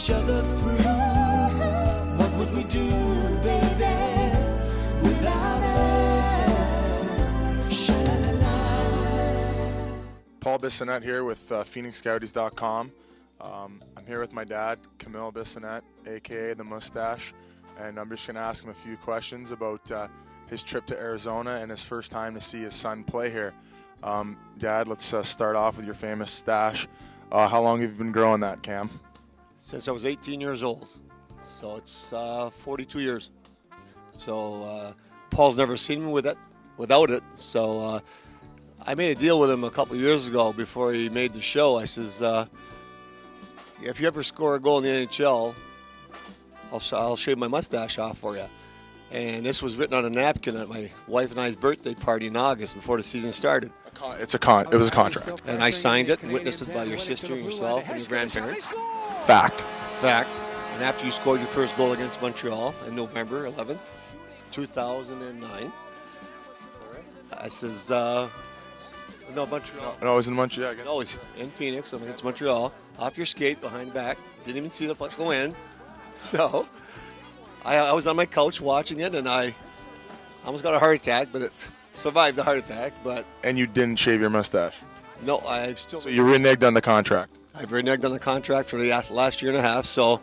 each other through. What would we do, baby, without us? Sha-la-la-la. Paul Bissonnette here with PhoenixScouties.com. I'm here with my dad, Camille Bissonnette, a.k.a. The Mustache, and I'm just going to ask him a few questions about his trip to Arizona and his first time to see his son play here. Dad, let's start off with your famous stash. How long have you been growing that, Cam? Since I was 18 years old, so it's 42 years. So Paul's never seen me without it. So I made a deal with him a couple of years ago before he made the show. I says, if you ever score a goal in the NHL, I'll shave my mustache off for you. And this was written on a napkin at my wife and I's birthday party in August before the season started. It was a contract. And I signed it and witnessed it by your sister and yourself and your grandparents. Fact. And after you scored your first goal against Montreal on November 11th, 2009, I says, no, Montreal. No, it was in Montreal. I guess. No, it was in Phoenix against Montreal. Off your skate, behind back. Didn't even see the puck go in. So I was on my couch watching it, and I almost got a heart attack, but it survived the heart attack. And you didn't shave your mustache? No, I've still. So you reneged on the contract? I've reneged on the contract for the last year and a half, so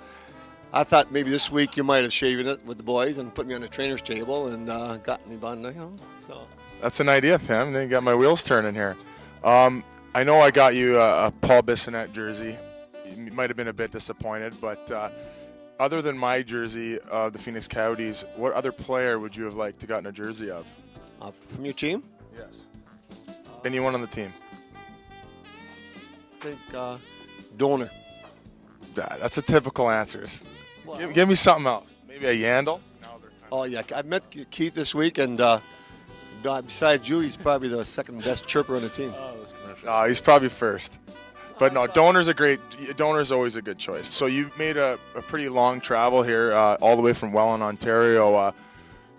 I thought maybe this week you might have shaven it with the boys and put me on the trainer's table and gotten me on, so. That's an idea, Tim. Then you got my wheels turning here. I know I got you a Paul Bissonnette jersey. You might have been a bit disappointed, but other than my jersey of the Phoenix Coyotes, what other player would you have liked to gotten a jersey of? From your team? Yes. Anyone on the team? I think Donor. That's a typical answer. Well, Give me something else. Maybe a Yandel? Oh, yeah. I met Keith this week, and besides you, he's probably the second best chirper on the team. He's probably first. But no, Donor's always a good choice. So you made a pretty long travel here, all the way from Welland, Ontario.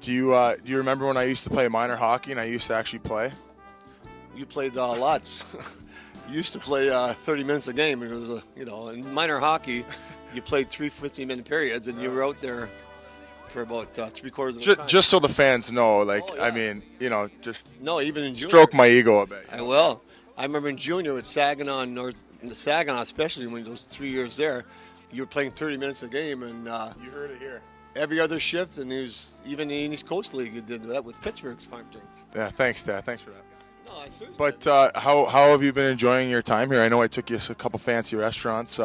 Do you remember when I used to play minor hockey and I used to actually play? You played lots. You used to play 30 minutes a game. It was, in minor hockey, you played 3 15-minute periods, and you were out there for about 3/4 of the time. Just so the fans know, yeah. I mean, just no, even in junior, stroke my ego a bit. I will. I remember in junior at Saginaw, especially when those 3 years there, you were playing 30 minutes a game, and you heard it here. Every other shift, and even in the East Coast League, you did that with Pittsburgh's farm team. Yeah, thanks, Dad. Thanks for that. No, I seriously. But how have you been enjoying your time here? I know I took you to a couple fancy restaurants.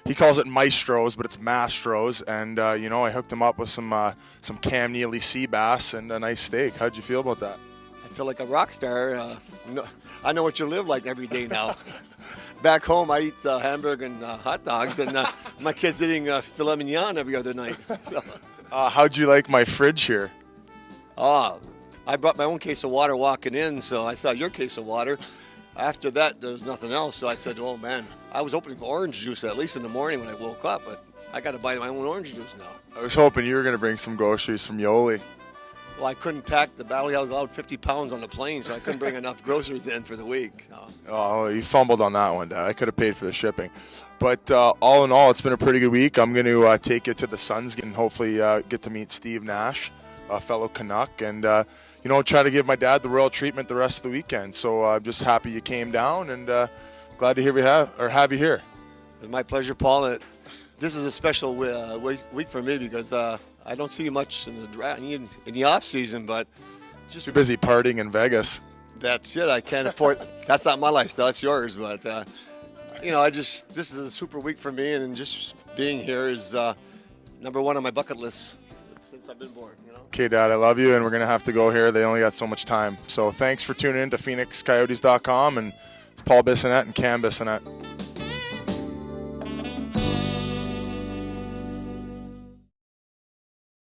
He calls it Maestros, but it's Mastros, and I hooked him up with some Cam Neely sea bass and a nice steak. How'd you feel about that? I feel like a rock star. I know what you live like every day now. Back home, I eat hamburger and hot dogs, and my kid's eating filet mignon every other night. So. How'd you like my fridge here? I brought my own case of water walking in, so I saw your case of water. After that, there was nothing else, so I said, oh, man, I was hoping for orange juice at least in the morning when I woke up, but I got to buy my own orange juice now. I was hoping you were going to bring some groceries from Yoli. Well, I couldn't pack the battery. I was allowed 50 pounds on the plane, so I couldn't bring enough groceries in for the week. So. Oh, you fumbled on that one, Dad. I could have paid for the shipping. But all in all, it's been a pretty good week. I'm going to take you to the Suns and hopefully get to meet Steve Nash, a fellow Canuck, and try to give my dad the royal treatment the rest of the weekend. So I'm just happy you came down, and glad to have you here. It's my pleasure, Paul. This is a special week for me because I don't see you much in the off season, but just too busy partying in Vegas. That's it. I can't afford. That's not my lifestyle. It's yours. But this is a super week for me, and just being here is number one on my bucket list since I've been born. Okay, Dad, I love you, and we're going to have to go here. They only got so much time. So thanks for tuning in to PhoenixCoyotes.com, and it's Paul Bissonnette and Cam Bissonnette.